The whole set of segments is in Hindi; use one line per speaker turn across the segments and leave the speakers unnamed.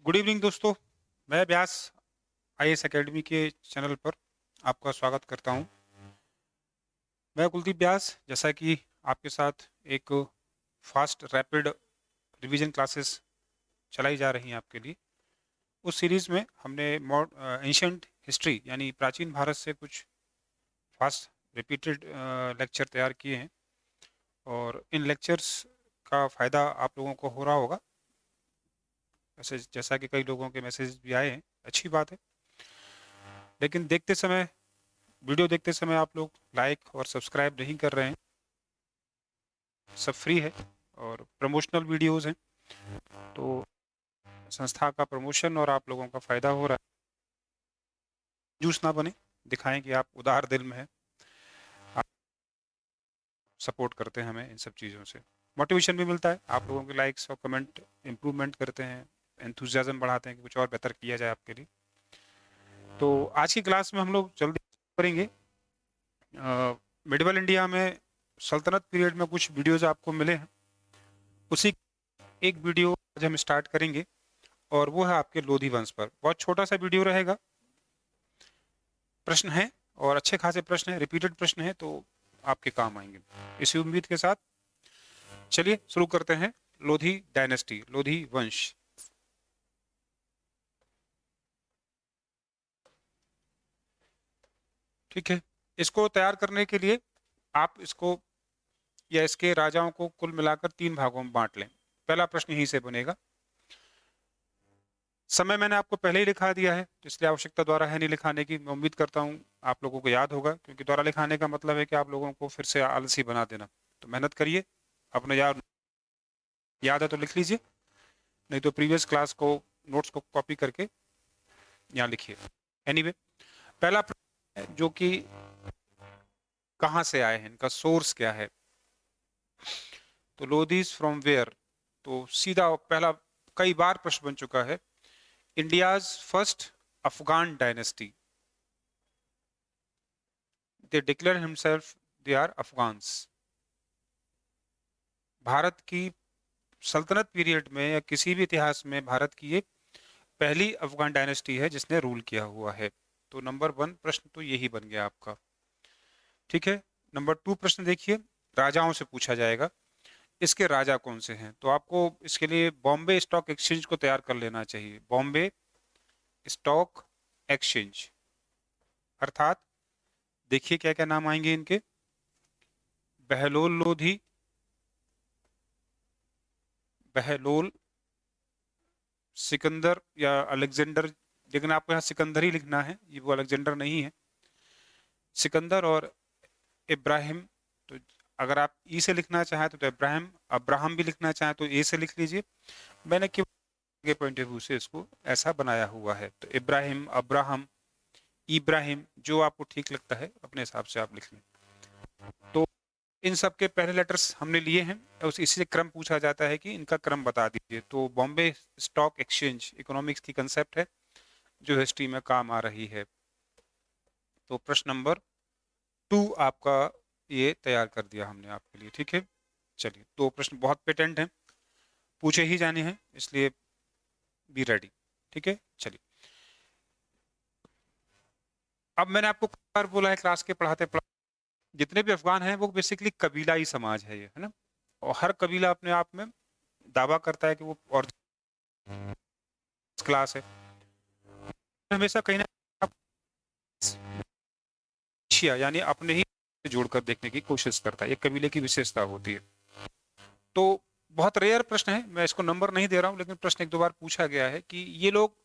गुड इवनिंग दोस्तों। मैं व्यास आईएएस एकेडमी के चैनल पर आपका स्वागत करता हूं। मैं कुलदीप व्यास, जैसा कि आपके साथ एक फास्ट रैपिड रिवीजन क्लासेस चलाई जा रही हैं आपके लिए। उस सीरीज़ में हमने एंशंट हिस्ट्री यानी प्राचीन भारत से कुछ फास्ट रिपीटेड लेक्चर तैयार किए हैं और इन लेक्चर्स का फ़ायदा आप लोगों को हो रहा होगा। वैसे जैसा कि कई लोगों के मैसेज भी आए हैं, अच्छी बात है। लेकिन वीडियो देखते समय आप लोग लाइक और सब्सक्राइब नहीं कर रहे हैं। सब फ्री है और प्रमोशनल वीडियोस हैं, तो संस्था का प्रमोशन और आप लोगों का फायदा हो रहा है। जूस ना बने, दिखाएं कि आप उदार दिल में हैं, आप सपोर्ट करते हैं हमें। इन सब चीज़ों से मोटिवेशन भी मिलता है, आप लोगों के लाइक्स और कमेंट इम्प्रूवमेंट करते हैं, एंथुजियाज्म बढ़ाते हैं कि कुछ और बेहतर किया जाए आपके लिए। तो आज की क्लास में हम लोग जल्दी करेंगे। मिडिवल इंडिया में सल्तनत पीरियड में कुछ वीडियोज आपको मिले हैं, उसी एक वीडियो आज हम स्टार्ट करेंगे और वो है आपके लोधी वंश पर। बहुत छोटा सा वीडियो रहेगा, प्रश्न है और अच्छे खासे प्रश्न है, रिपीटेड प्रश्न है, तो आपके काम आएंगे। इसी उम्मीद के साथ चलिए शुरू करते हैं। लोधी डायनेस्टी, लोधी वंश। ठीक है, इसको तैयार करने के लिए आप इसको या इसके राजाओं को कुल मिलाकर 3 भागों में बांट लें। पहला प्रश्न यहीं से बनेगा। समय मैंने आपको पहले ही लिखा दिया है, तो इसलिए आवश्यकता द्वारा है नहीं लिखाने की। मैं उम्मीद करता हूँ आप लोगों को याद होगा, क्योंकि द्वारा लिखाने का मतलब है कि आप लोगों को फिर से आलसी बना देना। तो मेहनत करिए, अपने याद है तो लिख लीजिए, नहीं तो प्रीवियस क्लास को नोट्स को कॉपी करके यहाँ लिखिए। एनीवे, पहला प्रश्न है जो कि कहाँ से आए हैं, इनका सोर्स क्या है। तो लोधीज फ्रॉम वेयर, तो सीधा पहला कई बार प्रश्न बन चुका है। India's first Afghan dynasty, they declare himself they are Afghans. Bharat की सल्तनत पीरियड में या किसी भी इतिहास में भारत की ये पहली अफगान डायनेस्टी है जिसने रूल किया हुआ है। तो नंबर 1 प्रश्न तो यही बन गया आपका। ठीक है, नंबर 2 प्रश्न देखिए, राजाओं से पूछा जाएगा। इसके राजा कौन से हैं, तो आपको इसके लिए बॉम्बे स्टॉक एक्सचेंज को तैयार कर लेना चाहिए। बॉम्बे स्टॉक एक्सचेंज, अर्थात देखिए क्या क्या नाम आएंगे इनके। बहलोल लोधी, बहलोल, सिकंदर या अलेक्जेंडर, लेकिन आपको यहाँ सिकंदर ही लिखना है, ये वो अलेक्जेंडर नहीं है। सिकंदर और इब्राहिम, तो अगर आप ई से लिखना चाहें तो इब्राहिम, अब्राहम भी लिखना चाहें तो ए से लिख लीजिए। मैंने के पॉइंट ऑफ व्यू से इसको ऐसा बनाया हुआ है। तो इब्राहिम, अब्राहम, इब्राहिम, जो आपको ठीक लगता है अपने हिसाब से आप लिख लें। तो इन सब के पहले लेटर्स हमने लिए हैं, उस इसी से क्रम पूछा जाता है कि इनका क्रम बता दीजिए। तो बॉम्बे स्टॉक एक्सचेंज इकोनॉमिक्स की कंसेप्ट है जो हिस्ट्री में काम आ रही है। तो प्रश्न नंबर 2 आपका ये तैयार कर दिया हमने आपके लिए। ठीक है, चलिए, 2 प्रश्न बहुत पेटेंट हैं, पूछे ही जाने हैं, इसलिए बी रेडी। ठीक है, चलिए। अब मैंने आपको कई बार बोला है क्लास के पढ़ाते पढ़ाते, जितने भी अफगान हैं वो बेसिकली कबीलाई समाज है ये, है ना। और हर कबीला अपने आप में दावा करता है कि वो और क्लास है। हमेशा कहीं ना एशिया यानी अपने ही से जोड़कर देखने की कोशिश करता है, ये कबीले की विशेषता होती है। तो बहुत रेयर प्रश्न है, मैं इसको नंबर नहीं दे रहा हूँ, लेकिन प्रश्न 1-2 बार पूछा गया है कि ये लोग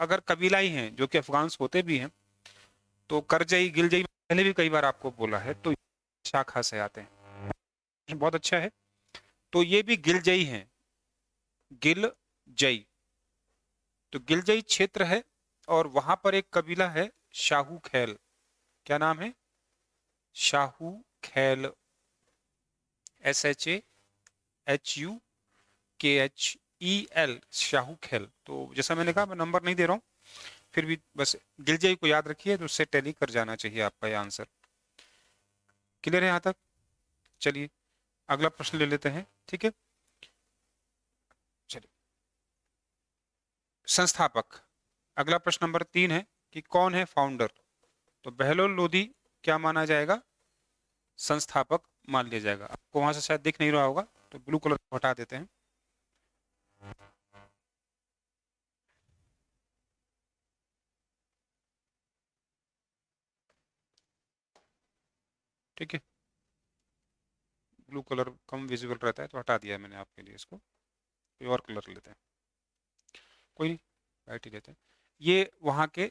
अगर कबीलाई हैं जो कि अफगान्स होते भी हैं, तो करजई गिलजई पहले भी कई बार आपको बोला है, तो शाखा से आते हैं। बहुत अच्छा है, तो ये भी गिलजई हैं, गिलजई। तो गिलजई क्षेत्र है और वहां पर एक कबीला है शाहू खैल। क्या नाम है? शाहू खैल, SHAHUKHEL, शाहू खैल। तो जैसा मैंने कहा, मैं नंबर नहीं दे रहा हूँ, फिर भी बस गिलजई को याद रखिए, तो उससे टैली कर जाना चाहिए आपका ये आंसर। क्लियर है यहाँ तक? चलिए अगला प्रश्न ले लेते हैं। ठीक है, चलिए। संस्थापक। अगला प्रश्न नंबर 3 है कि कौन है फाउंडर। तो बहलोल लोधी क्या माना जाएगा, संस्थापक मान लिया जाएगा। आपको वहां से शायद दिख नहीं रहा होगा, तो ब्लू कलर को हटा देते हैं। ठीक है, ब्लू कलर कम विजिबल रहता है तो हटा दिया है मैंने आपके लिए इसको। कोई और कलर लेते हैं, कोई नहीं, वाइट ही लेते हैं। ये वहां के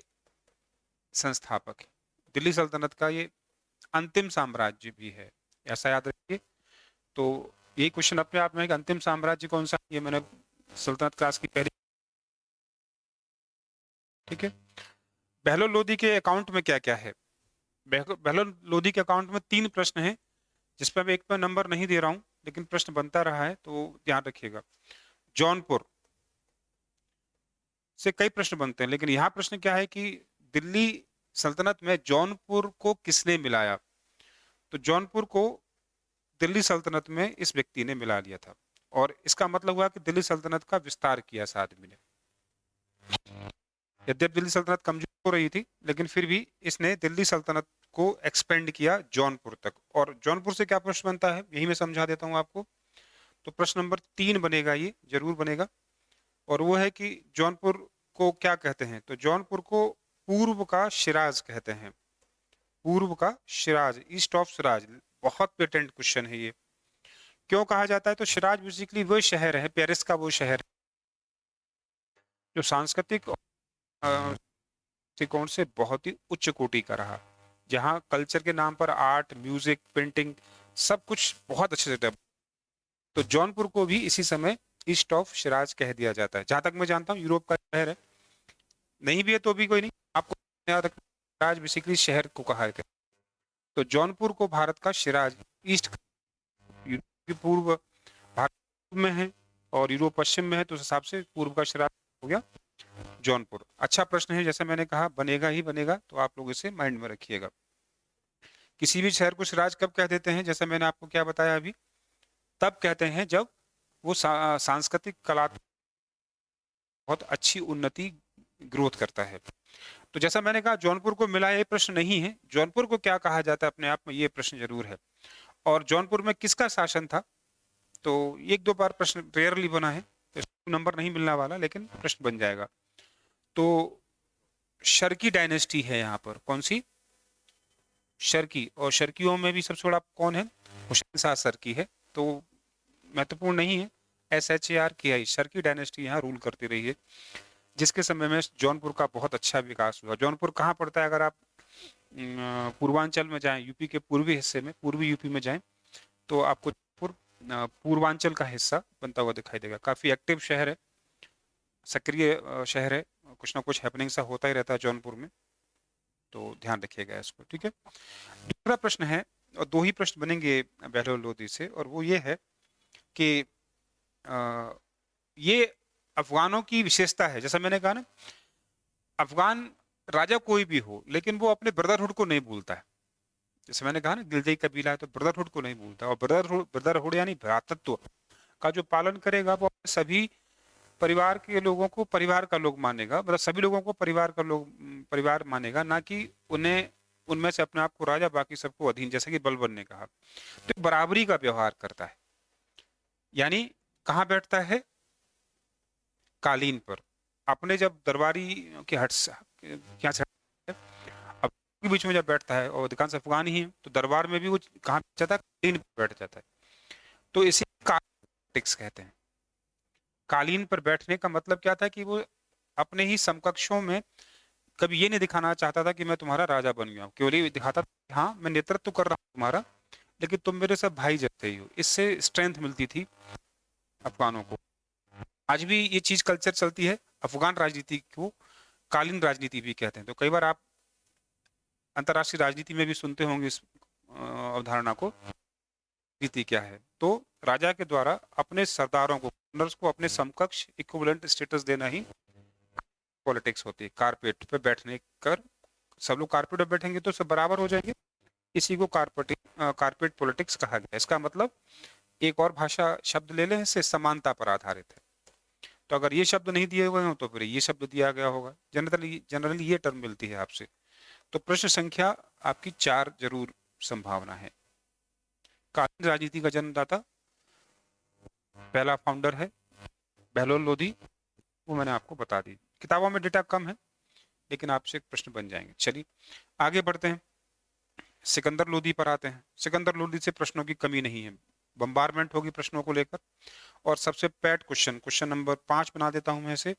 संस्थापक है। दिल्ली सल्तनत का ये अंतिम साम्राज्य भी है, ऐसा याद रखिए। तो ये क्वेश्चन अपने आप में, अंतिम साम्राज्य कौन सा, ये मैंने सल्तनत क्लास की पहली। ठीक है, बहलोल लोधी के अकाउंट में क्या क्या है। बहलोल लोधी के अकाउंट में 3 प्रश्न हैं, जिसपे मैं एक पर नंबर नहीं दे रहा हूं, लेकिन प्रश्न बनता रहा है तो ध्यान रखिएगा। जौनपुर से कई प्रश्न बनते हैं, लेकिन यहाँ प्रश्न क्या है कि दिल्ली सल्तनत में जौनपुर को किसने मिलाया। तो जौनपुर को दिल्ली सल्तनत में इस व्यक्ति ने मिला लिया था, और इसका मतलब हुआ कि दिल्ली सल्तनत का विस्तार किया इस आदमी ने। यद्यपि दिल्ली सल्तनत कमजोर हो रही थी, लेकिन फिर भी इसने दिल्ली सल्तनत को एक्सपेंड किया जौनपुर तक। और जौनपुर से क्या प्रश्न बनता है, यही मैं समझा देता हूं आपको। तो प्रश्न नंबर 3 बनेगा, ये जरूर बनेगा, और वो है कि जौनपुर को क्या कहते हैं। तो जौनपुर को पूर्व का शिराज कहते हैं, पूर्व का शिराज, ईस्ट ऑफ शिराज। बहुत पेटेंट क्वेश्चन है ये। क्यों कहा जाता है, तो शिराज बेसिकली वो शहर है, पेरिस का वो शहर जो सांस्कृतिक दृष्टिकोण से बहुत ही उच्च कोटि का रहा, जहाँ कल्चर के नाम पर आर्ट, म्यूजिक, पेंटिंग सब कुछ बहुत अच्छे से डेवलप। तो जौनपुर को भी इसी समय ईस्ट ऑफ शिराज कह दिया जाता है। जहां तक मैं जानता हूँ यूरोप का शहर है, नहीं भी है तो भी कोई नहीं, आपको याद रखना, शिराज बेसिकली शहर को कहा है। तो जौनपुर को भारत का शिराज, ईस्ट, यूरोप की पूर्व, भारत में है और यूरोप पश्चिम में है, तो उस हिसाब से पूर्व का शिराज हो गया जौनपुर। अच्छा प्रश्न है, जैसे मैंने कहा बनेगा ही बनेगा, तो आप लोग इसे माइंड में रखिएगा। किसी भी शहर को सिराज कब कह देते हैं, जैसे मैंने आपको क्या बताया अभी, तब कहते हैं जब वो सांस्कृतिक कला बहुत अच्छी उन्नति, ग्रोथ करता है। तो जैसा मैंने कहा जौनपुर को मिला, ये प्रश्न नहीं है। जौनपुर को क्या कहा जाता है अपने आप में, ये प्रश्न जरूर है। और जौनपुर में किसका शासन था, तो एक दो बार प्रश्न रेयरली बना है, तो नंबर नहीं मिलने वाला, लेकिन प्रश्न बन जाएगा। तो शर्की डायनेस्टी है यहाँ पर, कौन सी, शर्की। और शर्कियों में भी सबसे बड़ा कौन है, हुसैन शाह शर्की है। तो महत्वपूर्ण नहीं है, SHARKI, शर्की डायनेस्टी यहाँ रूल करती रही है, जिसके समय में जौनपुर का बहुत अच्छा विकास हुआ। जौनपुर कहाँ पड़ता है, अगर आप पूर्वांचल में जाएं, यूपी के पूर्वी हिस्से में, पूर्वी यूपी में जाएं, तो आपको जौनपुर पूर्वांचल का हिस्सा बनता हुआ दिखाई देगा। काफी एक्टिव शहर है, सक्रिय शहर है, कुछ ना कुछ हैपनिंग सा होता ही रहता है जौनपुर में, तो ध्यान रखिएगा इसको। ठीक है, दूसरा प्रश्न है, और 2 ही प्रश्न बनेंगे बहलोल लोधी से, और वो ये है कि ये अफगानों की विशेषता है। जैसा मैंने कहा ना, अफगान राजा कोई भी हो, लेकिन वो अपने ब्रदरहुड को नहीं भूलता है। जैसे मैंने कहा ना, गिलजई कबीला है तो ब्रदरहुड को नहीं भूलता, और ब्रदरहुड यानी भ्रातृत्व का जो पालन करेगा, वो सभी परिवार के लोगों को परिवार का लोग मानेगा, मतलब सभी लोगों को परिवार का लोग परिवार मानेगा, ना कि उन्हें उनमें से अपने आप को राजा, बाकी सबको अधीन, जैसे कि बलबन ने कहा। तो बराबरी का व्यवहार करता है, यानी कहाँ बैठता है, कालीन पर। अपने जब दरबारी के हट क्या से अब के बीच में जब बैठता है, और अधिकांश अफगान ही है, तो दरबार में भी वो कहाँ बैठ जाता है, कालीन पर बैठ जाता है। तो इसे पॉलिटिक्स कहते हैं। कालीन पर बैठने का मतलब क्या था कि वो अपने ही समकक्षों में कभी ये नहीं दिखाना चाहता था कि मैं तुम्हारा राजा बन गया हूँ, केवल ये दिखाता था कि हाँ मैं नेतृत्व कर रहा हूँ तुम्हारा, लेकिन तुम मेरे सब भाई जैसे ही हो। इससे स्ट्रेंथ मिलती थी अफगानों को। आज भी ये चीज कल्चर चलती है। अफगान राजनीति को कालीन राजनीति भी कहते हैं। तो कई बार आप अंतरराष्ट्रीय राजनीति में भी सुनते होंगे इस अवधारणा को। नीति क्या है, तो राजा के द्वारा अपने सरदारों को, गवर्नर्स को अपने समकक्ष इक्विवेलेंट स्टेटस देना ही पॉलिटिक्स होती है। कारपेट पे बैठने कर, सब लोग कारपेट पे बैठेंगे तो सब बराबर हो जाएंगे, इसी को कारपेट पॉलिटिक्स कहा गया। इसका मतलब एक और भाषा शब्द ले लें, इससे समानता पर आधारित है। तो अगर ये शब्द नहीं दिए हुए हो तो फिर ये शब्द दिया गया होगा। जनरली ये टर्म मिलती है आपसे। तो प्रश्न संख्या आपकी 4 जरूर संभावना है। कालीन राजनीति का जन्मदाता, पहला फाउंडर है बहलोल लोधी, वो मैंने आपको बता दी। किताबों में डेटा कम है लेकिन आपसे एक प्रश्न बन जाएंगे। चलिए आगे बढ़ते हैं, सिकंदर लोधी पर आते हैं। सिकंदर लोधी से प्रश्नों की कमी नहीं है, बम्बारमेंट होगी प्रश्नों को लेकर। और सबसे पैट क्वेश्चन नंबर 5 बना देता हूं मैं इसे।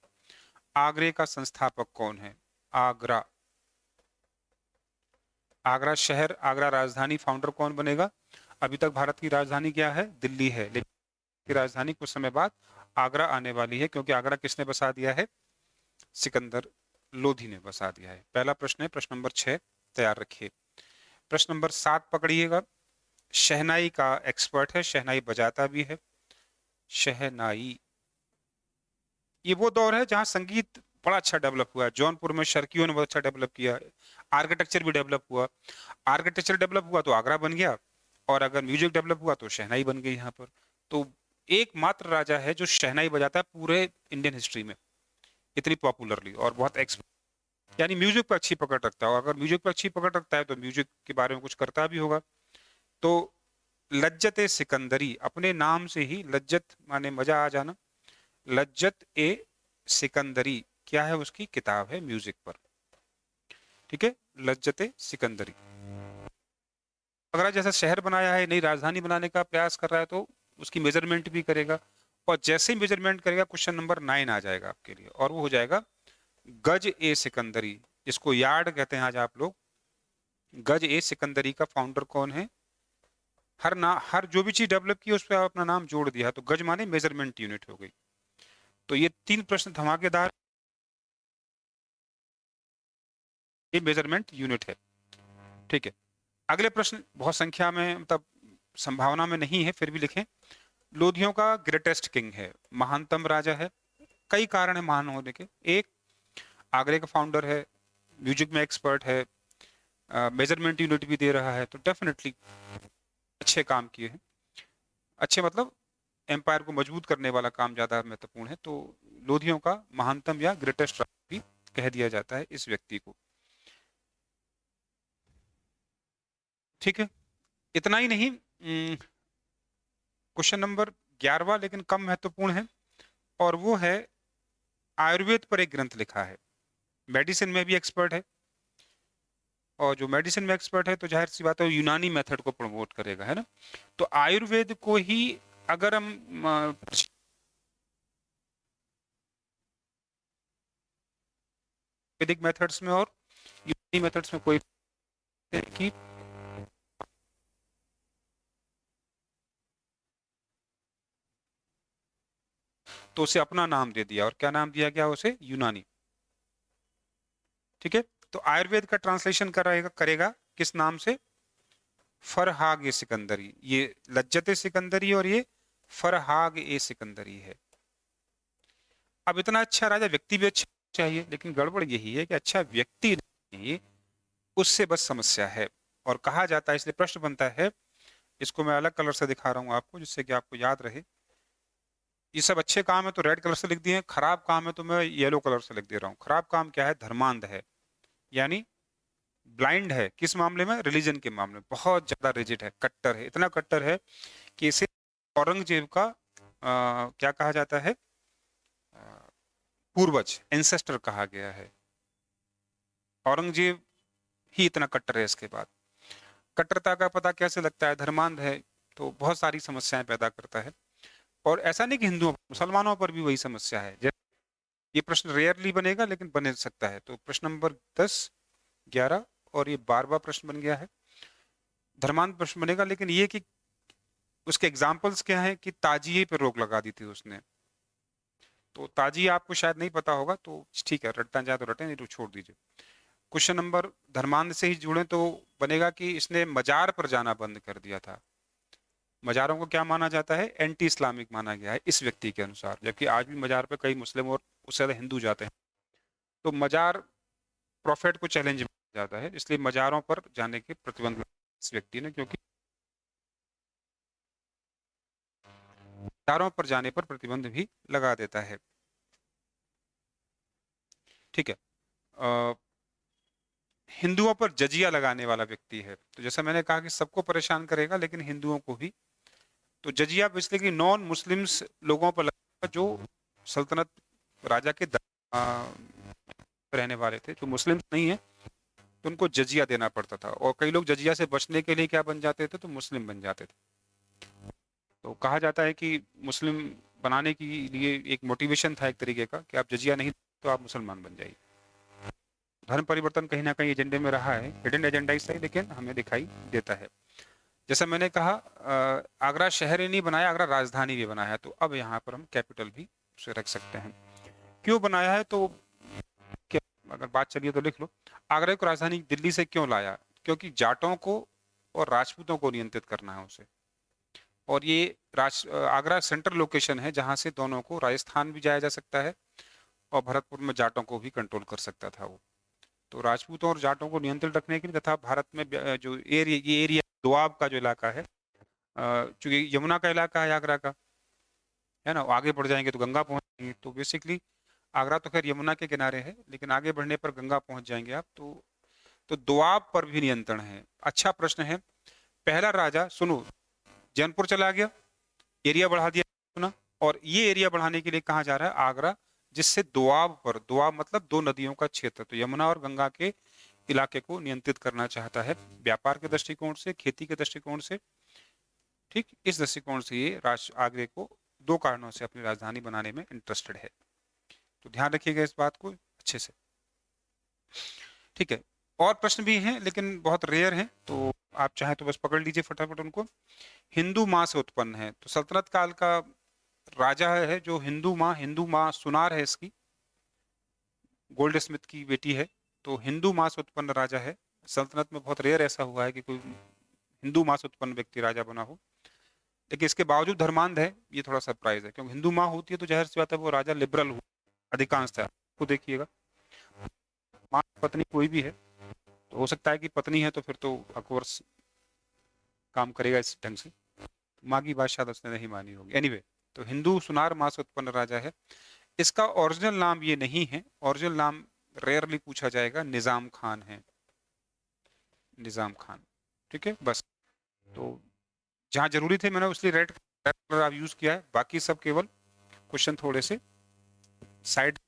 आगरे का संस्थापक कौन है? आगरा, आगरा शहर, आगरा राजधानी, फाउंडर कौन बनेगा? अभी तक भारत की राजधानी क्या है? दिल्ली है, लेकिन की राजधानी कुछ समय बाद आगरा आने वाली है, क्योंकि आगरा किसने बसा दिया है? सिकंदर लोधी ने बसा दिया है। पहला प्रश्न है, प्रश्न नंबर 6 तैयार रखिए। प्रश्न नंबर 7 पकड़िएगा। शहनाई का एक्सपर्ट है, शहनाई बजाता भी है। शहनाई, ये वो दौर है जहां संगीत बड़ा अच्छा डेवलप हुआ है। जौनपुर में शर्कियों ने बहुत अच्छा डेवलप किया, आर्किटेक्चर भी डेवलप हुआ। आर्किटेक्चर डेवलप हुआ तो आगरा बन गया, और अगर म्यूजिक डेवलप हुआ तो शहनाई बन गई यहाँ पर। तो एकमात्र राजा है जो शहनाई बजाता है पूरे इंडियन हिस्ट्री में इतनी पॉपुलरली, और बहुत एक्सपर्ट, यानी म्यूजिक पर अच्छी पकड़ रखता है। अगर म्यूजिक पर अच्छी पकड़ रखता है तो म्यूजिक के बारे में कुछ करता भी होगा। तो लज्जत ए सिकंदरी, अपने नाम से ही लज्जत माने मजा आ जाना, लज्जत ए सिकंदरी क्या है? उसकी किताब है म्यूजिक पर। ठीक है, लज्जत ए सिकंदरी। आगरा जैसा शहर बनाया है, नई राजधानी बनाने का प्रयास कर रहा है, तो उसकी मेजरमेंट भी करेगा। और जैसे ही मेजरमेंट करेगा क्वेश्चन नंबर 9 आ जाएगा आपके लिए, और वो हो जाएगा गज ए सिकंदरी, जिसको यार्ड कहते हैं आज आप लोग। गज ए सिकंदरी का फाउंडर कौन है? हर जो भी चीज डेवलप की उस पर आप अपना नाम जोड़ दिया, तो गज माने मेजरमेंट यूनिट हो गई। तो ये 3 प्रश्न धमाकेदार, ये मेजरमेंट यूनिट है। ठीक है, अगले प्रश्न बहुत संख्या में, मतलब संभावना में नहीं है, फिर भी लिखें। लोधियों का ग्रेटेस्ट किंग है, महानतम राजा है। कई कारण है महान होने के। एक, आगरे का फाउंडर है, म्यूजिक में एक्सपर्ट है, मेजरमेंट यूनिट भी दे रहा है, तो डेफिनेटली अच्छे काम किए हैं। अच्छे मतलब एम्पायर को मजबूत करने वाला काम ज्यादा महत्वपूर्ण है। तो लोधियों का महानतम या ग्रेटेस्ट राजा भी कह दिया जाता है इस व्यक्ति को। ठीक है, इतना ही नहीं, क्वेश्चन नंबर 11वां लेकिन कम महत्वपूर्ण है, और वो है आयुर्वेद पर एक ग्रंथ लिखा है। मेडिसिन में भी एक्सपर्ट है, और जो मेडिसिन में एक्सपर्ट है तो जाहिर सी बात है यूनानी मेथड को प्रमोट करेगा, है ना। तो आयुर्वेद को ही अगर हम वैदिक मेथड्स में और यूनानी मेथड्स में कोई की, तो उसे अपना नाम दे दिया, और क्या नाम दिया गया उसे? यूनानी। ठीक है, तो आयुर्वेद का ट्रांसलेशन करेगा किस नाम से? फरहाग ए सिकंदरी। ये लज्जत ए सिकंदरी और ये फरहाग ए सिकंदरी है। अब इतना अच्छा राजा, व्यक्ति भी अच्छा चाहिए, लेकिन गड़बड़ यही है कि अच्छा व्यक्ति नहीं, उससे बस समस्या है। और कहा जाता है, इसलिए प्रश्न बनता है, इसको मैं अलग कलर से दिखा रहा हूं आपको, जिससे कि आपको याद रहे। ये सब अच्छे काम है तो रेड कलर से लिख दिए, खराब काम है तो मैं येलो कलर से लिख दे रहा हूँ। खराब काम क्या है? धर्मांध है, यानी ब्लाइंड है। किस मामले में? रिलीजन के मामले में बहुत ज्यादा रिजिड है, कट्टर है। इतना कट्टर है कि इसे औरंगजेब का क्या कहा जाता है? पूर्वज, एंसेस्टर कहा गया है। औरंगजेब ही इतना कट्टर है। इसके बाद कट्टरता का पता कैसे लगता है? धर्मांध है, तो बहुत सारी समस्याएं पैदा करता है। और ऐसा नहीं कि हिंदुओं, मुसलमानों पर भी वही समस्या है। ये प्रश्न रेयरली बनेगा लेकिन बन सकता है। तो प्रश्न नंबर 10, 11 और ये 12वां प्रश्न बन गया है, धर्मांध प्रश्न बनेगा। लेकिन ये कि उसके एग्जाम्पल्स क्या है? कि ताजिए पर रोक लगा दी थी उसने। तो ताजिए आपको शायद नहीं पता होगा, तो ठीक है, रटना चाहे तो रटे, नहीं तो छोड़ दीजिए। क्वेश्चन नंबर धर्मांध से ही जुड़े तो बनेगा कि इसने मजार पर जाना बंद कर दिया था। मजारों को क्या माना जाता है? एंटी इस्लामिक माना गया है इस व्यक्ति के अनुसार, जबकि आज भी मजार पर कई मुस्लिम और उससे ज्यादा हिंदू जाते हैं। तो मजार प्रॉफिट को चैलेंज माना जाता है, इसलिए मजारों पर जाने के प्रतिबंध इस व्यक्ति ने, क्योंकि मजारों पर जाने पर प्रतिबंध भी लगा देता है। ठीक है। हिंदुओं पर जजिया लगाने वाला व्यक्ति है, तो जैसा मैंने कहा कि सबको परेशान करेगा, लेकिन हिंदुओं को भी। तो जजिया बेसिकली नॉन मुस्लिम्स लोगों पर लगा जो सल्तनत राजा के रहने वाले थे, जो मुस्लिम्स नहीं है, तो उनको जजिया देना पड़ता था। और कई लोग जजिया से बचने के लिए क्या बन जाते थे, तो मुस्लिम बन जाते थे। तो कहा जाता है कि मुस्लिम बनाने के लिए एक मोटिवेशन था एक तरीके का, कि आप जजिया नहीं तो आप मुसलमान बन जाइए। धर्म परिवर्तन कहीं ना कहीं एजेंडे में रहा है, हिडन एजेंडा ही सही, लेकिन हमें दिखाई देता है। जैसा मैंने कहा, आगरा शहर ही नहीं बनाया, आगरा राजधानी भी बनाया। तो अब यहाँ पर हम कैपिटल भी उसे रख सकते हैं। क्यों बनाया है, तो क्या, अगर बात चलिए तो लिख लो। आगरा को राजधानी दिल्ली से क्यों लाया? क्योंकि जाटों को और राजपूतों को नियंत्रित करना है उसे। और ये आगरा सेंट्रल लोकेशन है, जहां से दोनों को राजस्थान भी जाया जा सकता है, और भरतपुर में जाटों को भी कंट्रोल कर सकता था वो। तो राजपूतों और जाटों को नियंत्रित रखने के लिए, तथा भारत में जो एरिया, ये एरिया दोआब का जो इलाका है, चूंकि यमुना का इलाका है आगरा का, है ना, आगे बढ़ जाएंगे तो गंगा पहुंच जाएंगे। तो बेसिकली आगरा तो खैर यमुना के किनारे है, लेकिन आगे बढ़ने पर गंगा पहुंच जाएंगे आप। तो दोआब पर भी नियंत्रण है। अच्छा प्रश्न है। पहला राजा, सुनो, जौनपुर चला गया, एरिया बढ़ा दिया, सुना, और ये एरिया बढ़ाने के लिए कहाँ जा रहा है? आगरा, जिससे दोआब पर, दोआब मतलब दो नदियों का क्षेत्र, तो यमुना और गंगा के इलाके को नियंत्रित करना चाहता है, व्यापार के दृष्टिकोण से, खेती के दृष्टिकोण से। ठीक, इस दृष्टिकोण से ये आगरे को दो कारणों से अपनी राजधानी बनाने में इंटरेस्टेड है। तो ध्यान रखिएगा इस बात को अच्छे से। ठीक है, और प्रश्न भी हैं, लेकिन बहुत रेयर हैं, तो आप चाहें तो बस पकड़ लीजिए फटाफट उनको। हिंदू माँ से उत्पन्न है, तो सल्तनत काल का राजा है जो हिंदू माँ सुनार है इसकी, गोल्ड स्मिथ की बेटी है। तो हिंदू माँ से उत्पन्न राजा है। सल्तनत में बहुत रेयर ऐसा हुआ है कि कोई हिंदू माँ से उत्पन्न व्यक्ति राजा बना हो, लेकिन इसके बावजूद धर्मांध है, ये थोड़ा सरप्राइज है। क्योंकि हिंदू माँ होती है तो जाहिर सी बात है वो राजा लिबरल हो, अधिकांश था। को देखिएगा, माँ पत्नी कोई भी है, तो हो सकता है कि पत्नी है तो फिर तो अकबर काम करेगा इस ढंग से। माँ की बात शायद उसने नहीं मानी होगी। एनीवे, तो हिंदू सुनार माँ से उत्पन्न राजा है। इसका ओरिजिनल नाम ये नहीं है, ओरिजिनल नाम रेयरली पूछा जाएगा, निजाम खान है, निजाम खान। ठीक है, बस। तो जहां जरूरी थे मैंने उसलिए रेड कलर आप यूज किया है, बाकी सब केवल क्वेश्चन थोड़े से साइड,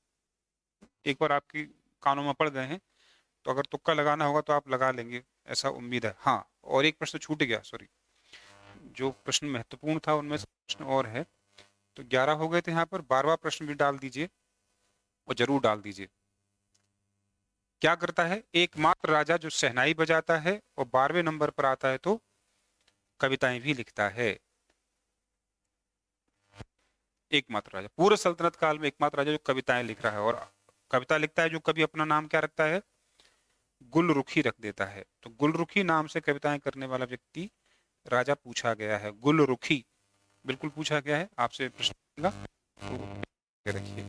एक बार आपकी कानों में पड़ गए हैं, तो अगर तुक्का लगाना होगा तो आप लगा लेंगे, ऐसा उम्मीद है। हाँ, और एक प्रश्न छूट गया, सॉरी, जो प्रश्न महत्वपूर्ण था उनमें से प्रश्न और है। तो 11 हो गए थे यहाँ पर, 12वां प्रश्न भी डाल दीजिए, और जरूर डाल दीजिए। क्या करता है एकमात्र राजा जो शहनाई बजाता है और 12वें नंबर पर आता है तो कविताएं भी लिखता है? एकमात्र राजा पूरे सल्तनत काल में, एकमात्र राजा जो कविताएं लिख रहा है, और कविता लिखता है जो कभी अपना नाम क्या रखता है? गुलरुखी रख देता है। तो गुलरुखी नाम से कविताएं करने वाला व्यक्ति राजा पूछा गया है, गुलरुखी बिल्कुल पूछा गया है आपसे प्रश्न। तो रखिए,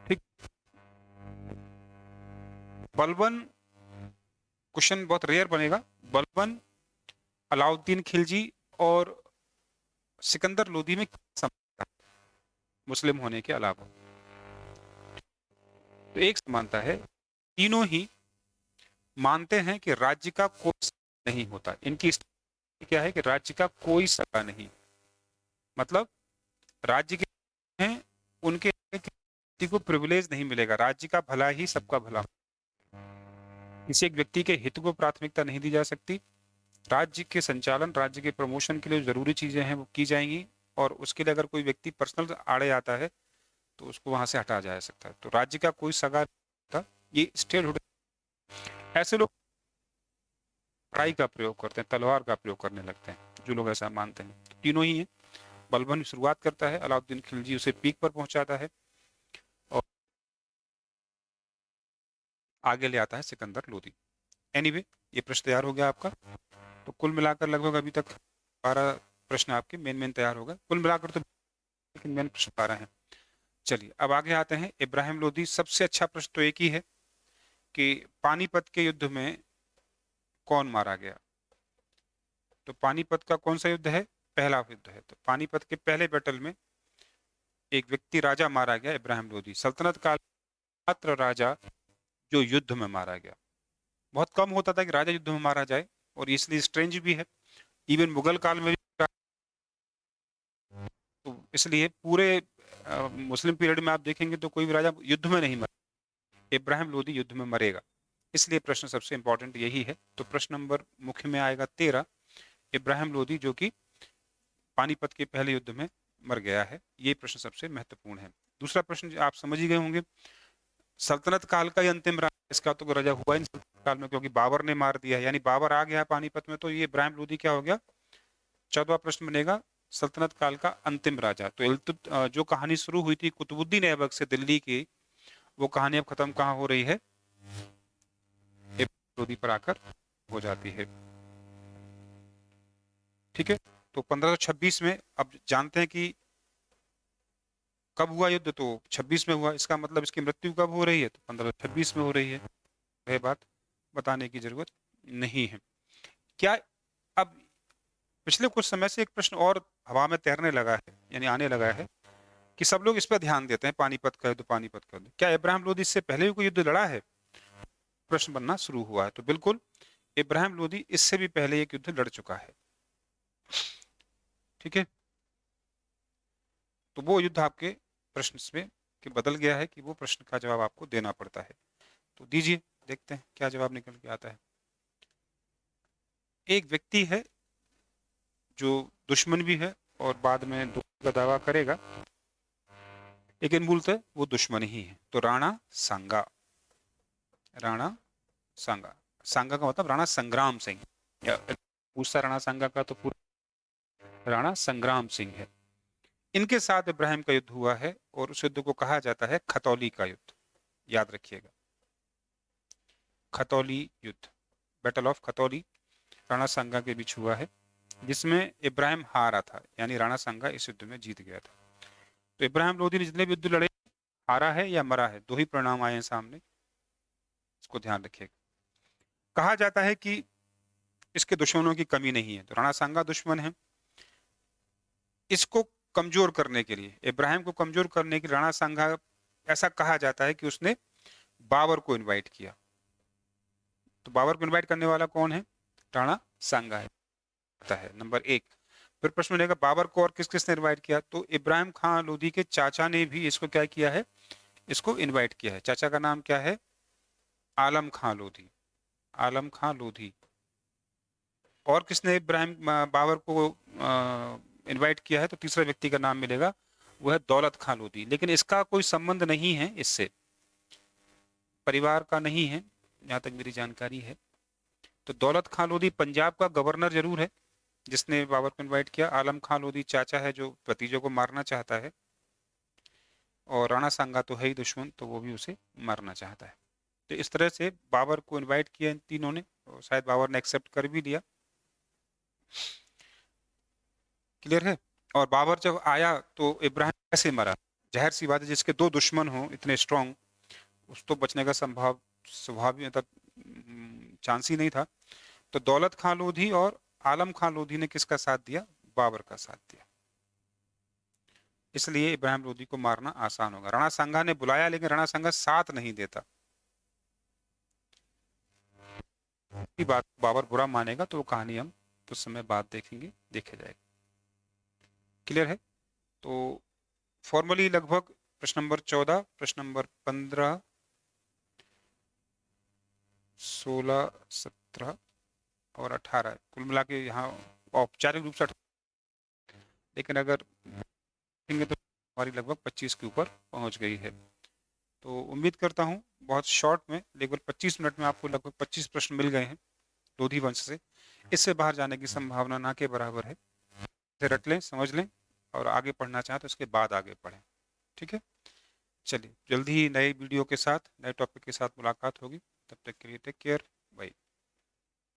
ठीक। बलबन, क्वेश्चन बहुत रेयर बनेगा। बलबन, अलाउद्दीन खिलजी और सिकंदर लोदी में क्या समानता है, मुस्लिम होने के अलावा? तो एक समानता है, तीनों ही मानते हैं कि राज्य का कोई सगा नहीं होता। इनकी स्थिति क्या है कि राज्य का कोई सगा नहीं, मतलब राज्य के हैं, उनके किसी को प्रिविलेज नहीं मिलेगा, राज्य का भला ही सबका भला, किसी एक व्यक्ति के हित को प्राथमिकता नहीं दी जा सकती। राज्य के संचालन, राज्य के प्रमोशन के लिए जरूरी चीजें हैं वो की जाएंगी, और उसके लिए अगर कोई व्यक्ति पर्सनल आड़े आता है तो उसको वहां से हटाया जा सकता है। तो राज्य का कोई सगा नहीं होता, ये स्टेटहुड। ऐसे लोग कड़ाई का प्रयोग करते हैं, तलवार का प्रयोग करने लगते हैं, जो लोग ऐसा मानते हैं। तो तीनों ही है, बलबन शुरुआत करता है, अलाउद्दीन खिलजी उसे पीक पर पहुंचाता है, और आगे ले आता है सिकंदर लोदी। एनीवे, ये प्रश्न तैयार हो गया आपका। तो कुल मिलाकर लगभग अभी तक 12 प्रश्न आपके मेन मेन तैयार हो गए, कुल मिलाकर तो, लेकिन मेन प्रश्न 12 हैं। चलिए अब आगे आते हैं। इब्राहिम लोदी, सबसे अच्छा प्रश्न तो एक ही है कि पानीपत के युद्ध में कौन मारा गया? तो पानीपत का कौन सा युद्ध है? पहला युद्ध है। तो पानीपत के पहले बैटल में एक व्यक्ति राजा मारा गया, इब्राहिम लोदी। सल्तनत काल मात्र राजा जो युद्ध में मारा गया। बहुत कम होता था कि राजा युद्ध में मारा जाए, और इसलिए स्ट्रेंज भी है। इवन मुगल काल में भी, तो इसलिए पूरे मुस्लिम पीरियड में आप देखेंगे तो कोई भी राजा युद्ध में नहीं मरा, इब्राहिम लोदी युद्ध में मरेगा। इसलिए प्रश्न सबसे इंपॉर्टेंट यही है। तो प्रश्न नंबर मुख्य में आएगा 13, इब्राहिम लोदी जो कि पानीपत के पहले युद्ध में मर गया है। ये प्रश्न सबसे महत्वपूर्ण है। दूसरा प्रश्न आप समझ ही गए होंगे, सल्तनत काल का ही अंतिम राजा, इसका तो राजा हुआ ही सल्तनत काल में, क्योंकि बाबर ने मार दिया है, यानी बाबर आ गया है पानीपत में, तो ये इब्राहिम लोदी क्या हो गया। 14वां प्रश्न बनेगा, सल्तनत काल का अंतिम राजा। तो जो कहानी शुरू हुई थी कुतुबुद्दीन ऐबक से दिल्ली की, वो कहानी अब खत्म कहाँ हो रही है, इब्राहिम लोदी पर आकर हो जाती है। ठीक है, तो 1526 में अब जानते हैं कि कब हुआ युद्ध, तो 26 में हुआ। इसका मतलब इसकी मृत्यु कब हो रही है, तो 1526 में हो रही है। यह बात बताने की जरूरत नहीं है। क्या अब पिछले कुछ समय से एक प्रश्न और हवा में तैरने लगा है, यानी आने लगा है, कि सब लोग इस पर ध्यान देते हैं, पानीपत का युद्ध, पानीपत का युद्ध। क्या इब्राहिम लोदी इससे पहले भी कोई युद्ध लड़ा है, प्रश्न बनना शुरू हुआ है। तो बिल्कुल इब्राहिम लोदी इससे भी पहले एक युद्ध लड़ चुका है। ठीक है, तो वो युद्ध आपके प्रश्न में कि बदल गया है कि वो प्रश्न का जवाब आपको देना पड़ता है। तो दीजिए, देखते हैं क्या जवाब निकल के आता है। एक व्यक्ति है जो दुश्मन भी है और बाद में दोस्ती का दावा करेगा, लेकिन मूलतः वो दुश्मन ही है। तो राणा सांगा, राणा सांगा, सांगा का मतलब राणा संग्राम सिंह, या पूछता राणा सांगा का तो पूरा राणा संग्राम सिंह है। इनके साथ इब्राहिम का युद्ध हुआ है, और उस युद्ध को कहा जाता है खतौली का युद्ध। याद रखिएगा, खतौली युद्ध, बैटल ऑफ खतौली राणा सांगा के बीच हुआ है, जिसमें इब्राहिम हारा था, यानी राणा सांगा इस युद्ध में जीत गया था। तो इब्राहिम लोदी ने जितने भी युद्ध लड़े, हारा है या मरा है, दो ही परिणाम आए हैं सामने, इसको ध्यान रखिएगा। कहा जाता है कि इसके दुश्मनों की कमी नहीं है, तो राणा सांगा दुश्मन है। इसको कमजोर करने के लिए, इब्राहिम को कमजोर करने के लिए राणा सांगा, ऐसा कहा जाता है कि उसने बाबर को इनवाइट किया। तो बाबर को इनवाइट करने वाला कौन है, राणा सांगा है, नंबर 1। फिर प्रश्न बनेगा बाबर को और किस किसने इनवाइट किया, तो इब्राहिम खान लोदी के चाचा ने भी इसको क्या किया है, इसको इनवाइट किया है। चाचा का नाम क्या है, आलम खां लोधी, आलम खां लोधी। और किसने इब्राहिम बाबर को इनवाइट किया है, तो तीसरा व्यक्ति का नाम मिलेगा, वो है दौलत खां लोधी। लेकिन इसका कोई संबंध नहीं है, इससे परिवार का नहीं है जहां तक मेरी जानकारी है। तो दौलत खां लोधी पंजाब का गवर्नर जरूर है जिसने बाबर को इनवाइट किया। आलम खां लोधी चाचा है जो भतीजों को मारना चाहता है, और राणा सांगा तो है ही दुश्मन, तो वो भी उसे मारना चाहता है। तो इस तरह से बाबर को इनवाइट किया इन तीनों ने, और शायद बाबर ने एक्सेप्ट कर भी लिया। क्लियर है। और बाबर जब आया तो इब्राहिम कैसे मरा, जाहिर सी बात है, जिसके दो दुश्मन हो इतने स्ट्रांग, उस तो बचने का स्वभाव मतलब चांस ही नहीं था। तो दौलत खां लोधी और आलम खां लोधी ने किसका साथ दिया, बाबर का साथ दिया। इसलिए इब्राहिम लोदी को मारना आसान होगा। राणा सांगा ने बुलाया, लेकिन राणा सांगा साथ नहीं देता। की बात बाबर बुरा मानेगा, तो वो कहानी हम कुछ समय बाद देखेंगे, देखे जाएगा। क्लियर है। तो फॉर्मली लगभग प्रश्न नंबर 14, प्रश्न नंबर 15, 16, 17 और 18, कुल मिला के यहाँ औपचारिक रूप से, लेकिन अगर देखेंगे तो हमारी लगभग 25 के ऊपर पहुंच गई है। तो उम्मीद करता हूँ बहुत शॉर्ट में, लगभग 25 मिनट में आपको लगभग 25 प्रश्न मिल गए हैं लोधी वंश से। इससे बाहर जाने की संभावना ना के बराबर है। इसे रट लें, समझ लें, और आगे पढ़ना चाहें तो इसके बाद आगे पढ़ें। ठीक है, चलिए जल्दी ही नए वीडियो के साथ, नए टॉपिक के साथ मुलाकात होगी। तब तक के लिए टेक केयर, बाय।